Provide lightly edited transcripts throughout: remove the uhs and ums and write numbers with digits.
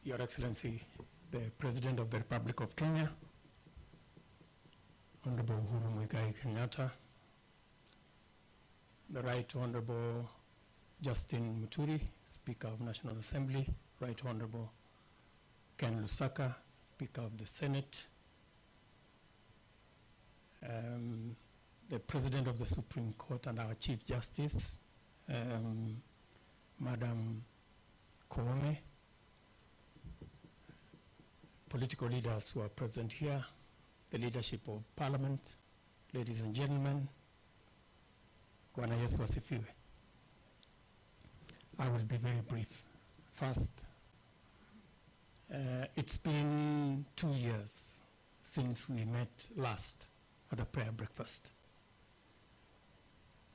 Your Excellency, the President of the Republic of Kenya, Honorable Uhuru Muigai Kenyatta, the Right Honorable Justin Muturi, Speaker of National Assembly, Right Honorable Ken Lusaka, Speaker of the Senate, the President of the Supreme Court and our Chief Justice, Madam Koome, political leaders who are present here, the leadership of Parliament, ladies and gentlemen, Bwana Yesu asifiwe. I will be very brief. First, it's been 2 years since we met last at the prayer breakfast.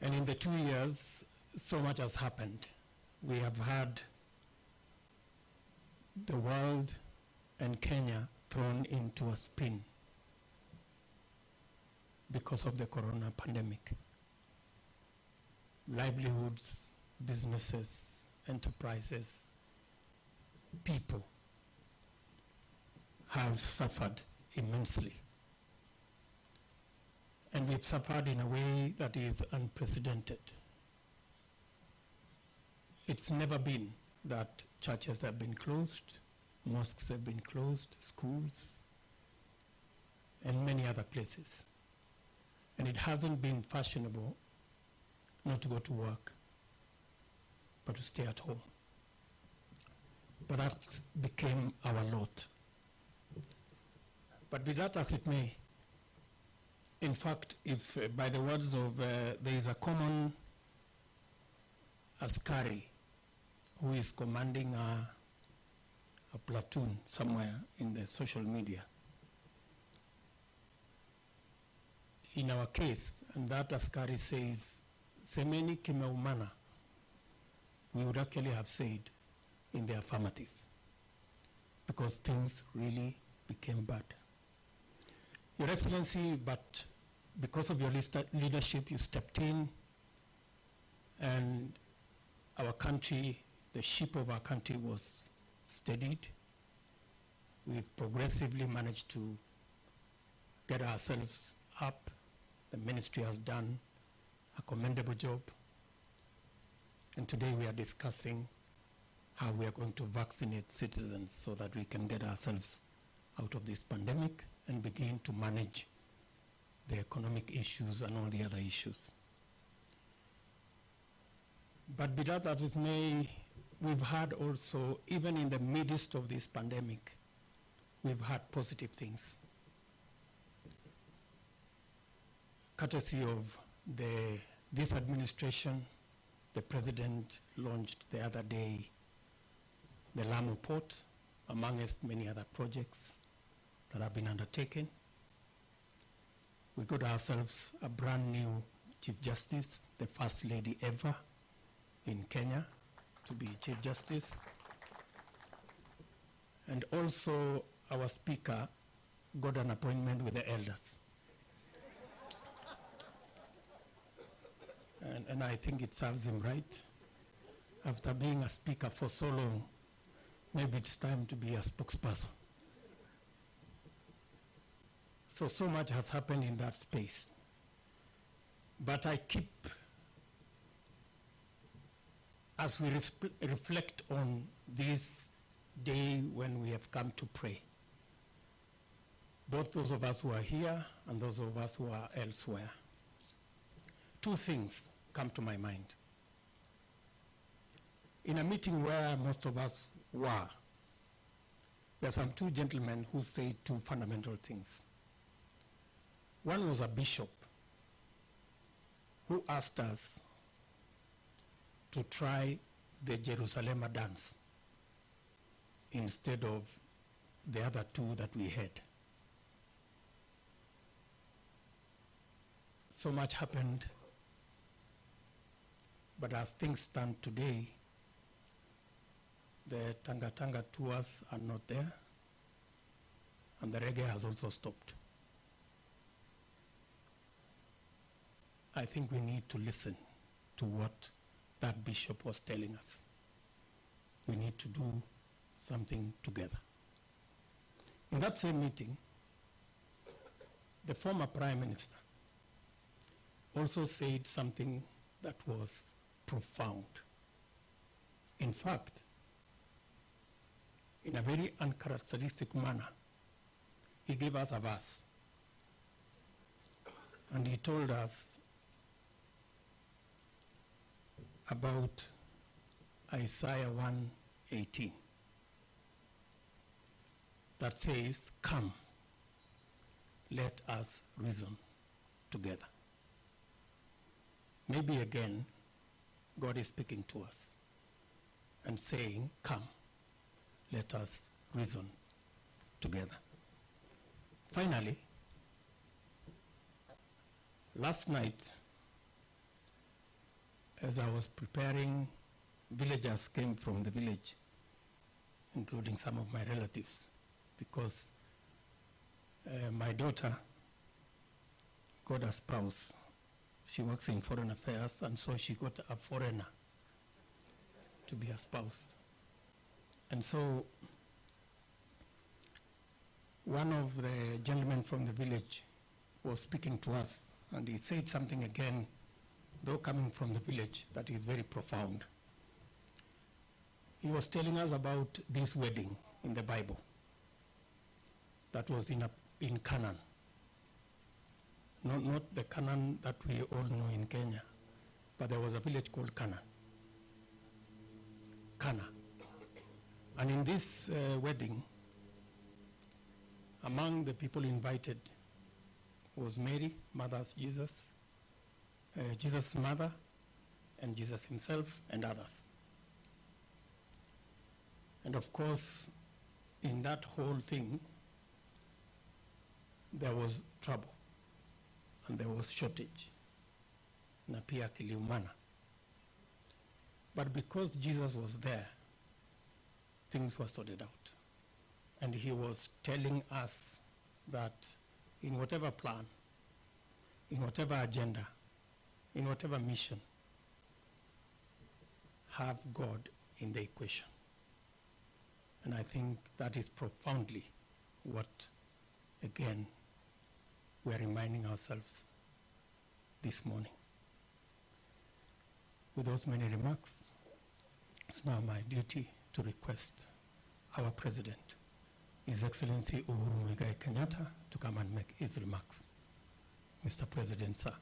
And in the 2 years, so much has happened. We have had the world and Kenya thrown into a spin because of the corona pandemic. Livelihoods, businesses, enterprises, people have suffered immensely. And we've suffered in a way that is unprecedented. It's never been that churches have been closed, mosques have been closed, schools, and many other places. And it hasn't been fashionable not to go to work, but to stay at home. But that became our lot. But be that as it may, in fact, if by the words of, there is a common askari who is commanding a platoon somewhere in the social media. In our case, and that askari says, semeni kimeumana, we would actually have said in the affirmative, because things really became bad. Your Excellency, but because of your leadership, you stepped in, and our country, the ship of our country was steadied. We've progressively managed to get ourselves up. The ministry has done a commendable job. And today we are discussing how we are going to vaccinate citizens so that we can get ourselves out of this pandemic and begin to manage the economic issues and all the other issues. But be that as it may, we've had also, even in the midst of this pandemic, we've had positive things. Courtesy of this administration, the President launched the other day the Lamu Port, amongst many other projects that have been undertaken. We got ourselves a brand new Chief Justice, the first lady ever in Kenya to be Chief Justice. And also our Speaker got an appointment with the elders. And I think it serves him right. After being a speaker for so long, maybe it's time to be a spokesperson. So much has happened in that space. But I keep, as we reflect on this day when we have come to pray, both those of us who are here and those of us who are elsewhere, two things come to my mind. In a meeting where most of us were, there are some two gentlemen who said two fundamental things. One was a bishop who asked us to try the Jerusalem dance instead of the other two that we had. So much happened, but as things stand today, the Tanga Tanga tours are not there, and the reggae has also stopped. I think we need to listen to what that bishop was telling us. We need to do something together. In that same meeting, the former Prime Minister also said something that was profound. In fact, in a very uncharacteristic manner, he gave us a verse. And he told us about Isaiah 1:18 that says, "Come, let us reason together." Maybe again, God is speaking to us and saying, "Come, let us reason together." Finally, last night, as I was preparing, villagers came from the village, including some of my relatives, because my daughter got a spouse. She works in foreign affairs, and so she got a foreigner to be a spouse. And so one of the gentlemen from the village was speaking to us, and he said something again, though coming from the village, that is very profound. He was telling us about this wedding in the Bible that was in Canaan. Not the Canaan that we all know in Kenya, but there was a village called Canaan. Cana. And in this wedding, among the people invited was Mary, mother of Jesus, Jesus' mother, and Jesus himself, and others. And of course, in that whole thing, there was trouble, and there was shortage, na pia kiliumana. But because Jesus was there, things were sorted out. And he was telling us that in whatever plan, in whatever agenda, in whatever mission, have God in the equation. And I think that is profoundly what, again, we're reminding ourselves this morning. With those many remarks, it's now my duty to request our President, His Excellency Uhuru Muigai Kenyatta, to come and make his remarks. Mr. President, sir.